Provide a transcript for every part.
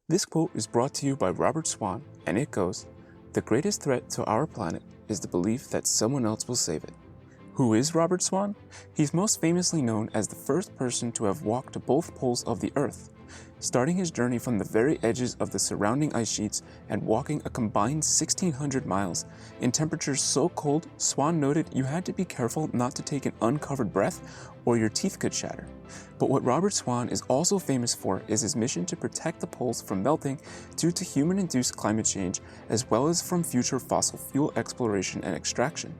This quote is brought to you by Robert Swan, and it goes, "The greatest threat to our planet is the belief that someone else will save it." Who is Robert Swan? He's most famously known as the first person to have walked to both poles of the Earth, starting his journey from the very edges of the surrounding ice sheets and walking a combined 1,600 miles in temperatures so cold, Swan noted you had to be careful not to take an uncovered breath or your teeth could shatter. But what Robert Swan is also famous for is his mission to protect the poles from melting due to human-induced climate change, as well as from future fossil fuel exploration and extraction.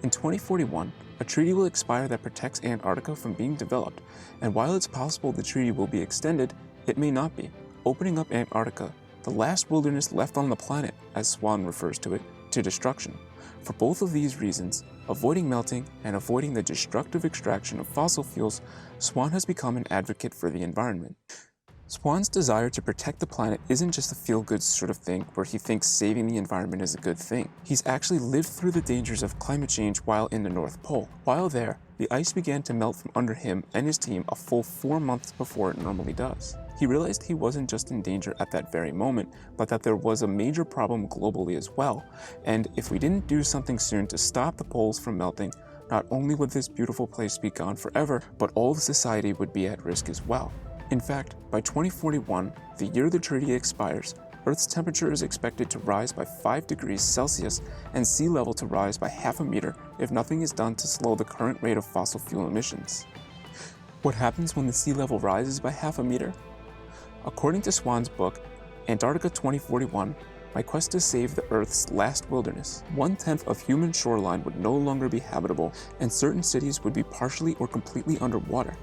In 2041, a treaty will expire that protects Antarctica from being developed, and while it's possible the treaty will be extended, it may not be, opening up Antarctica, the last wilderness left on the planet, as Swan refers to it, to destruction. For both of these reasons, avoiding melting and avoiding the destructive extraction of fossil fuels, Swan has become an advocate for the environment. Swan's desire to protect the planet isn't just a feel-good sort of thing where he thinks saving the environment is a good thing. He's actually lived through the dangers of climate change while in the North Pole. While there, the ice began to melt from under him and his team a full 4 months before it normally does. He realized he wasn't just in danger at that very moment, but that there was a major problem globally as well, and if we didn't do something soon to stop the poles from melting, not only would this beautiful place be gone forever, but all of society would be at risk as well. In fact, by 2041, the year the treaty expires, Earth's temperature is expected to rise by 5 degrees Celsius and sea level to rise by half a meter if nothing is done to slow the current rate of fossil fuel emissions. What happens when the sea level rises by half a meter? According to Swan's book, Antarctica 2041, My Quest to Save the Earth's Last Wilderness, 1/10 of human shoreline would no longer be habitable and certain cities would be partially or completely underwater.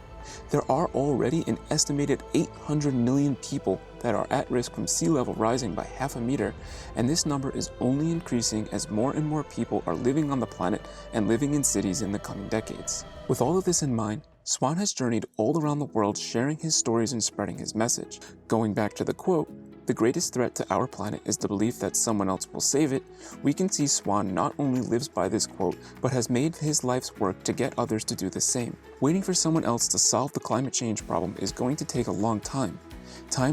There are already an estimated 800 million people that are at risk from sea level rising by half a meter, and this number is only increasing as more and more people are living on the planet and living in cities in the coming decades. With all of this in mind, Swan has journeyed all around the world sharing his stories and spreading his message. Going back to the quote, "The greatest threat to our planet is the belief that someone else will save it," we can see Swan not only lives by this quote, but has made his life's work to get others to do the same. Waiting for someone else to solve the climate change problem is going to take a long time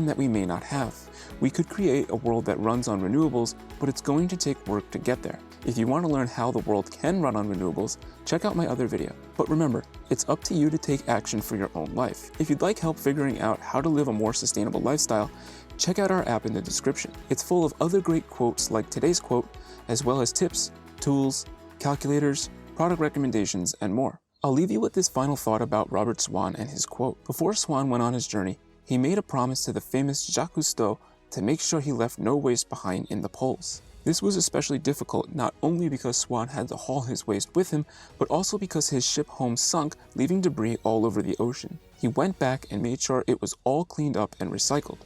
that we may not have. We could create a world that runs on renewables, but it's going to take work to get there. If you want to learn how the world can run on renewables, check out my other video. But remember, it's up to you to take action for your own life. If you'd like help figuring out how to live a more sustainable lifestyle, check out our app in the description. It's full of other great quotes like today's quote, as well as tips, tools, calculators, product recommendations, and more. I'll leave you with this final thought about Robert Swan and his quote. Before Swan went on his journey, he made a promise to the famous Jacques Cousteau to make sure he left no waste behind in the poles. This was especially difficult not only because Swan had to haul his waste with him, but also because his ship home sunk, leaving debris all over the ocean. He went back and made sure it was all cleaned up and recycled.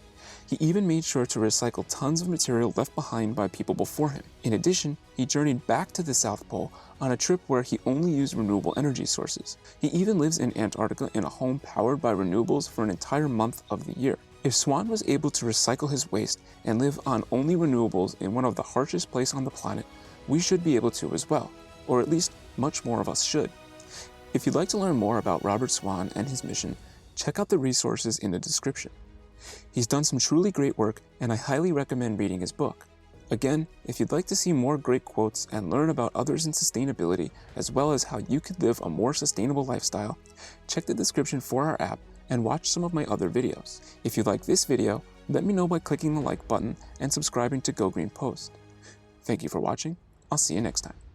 He even made sure to recycle tons of material left behind by people before him. In addition, he journeyed back to the South Pole on a trip where he only used renewable energy sources. He even lives in Antarctica in a home powered by renewables for an entire month of the year. If Swan was able to recycle his waste and live on only renewables in one of the harshest places on the planet, we should be able to as well, or at least much more of us should. If you'd like to learn more about Robert Swan and his mission, check out the resources in the description. He's done some truly great work, and I highly recommend reading his book. Again, if you'd like to see more great quotes and learn about others in sustainability, as well as how you could live a more sustainable lifestyle, check the description for our app and watch some of my other videos. If you like this video, let me know by clicking the like button and subscribing to Go Green Post. Thank you for watching. I'll see you next time.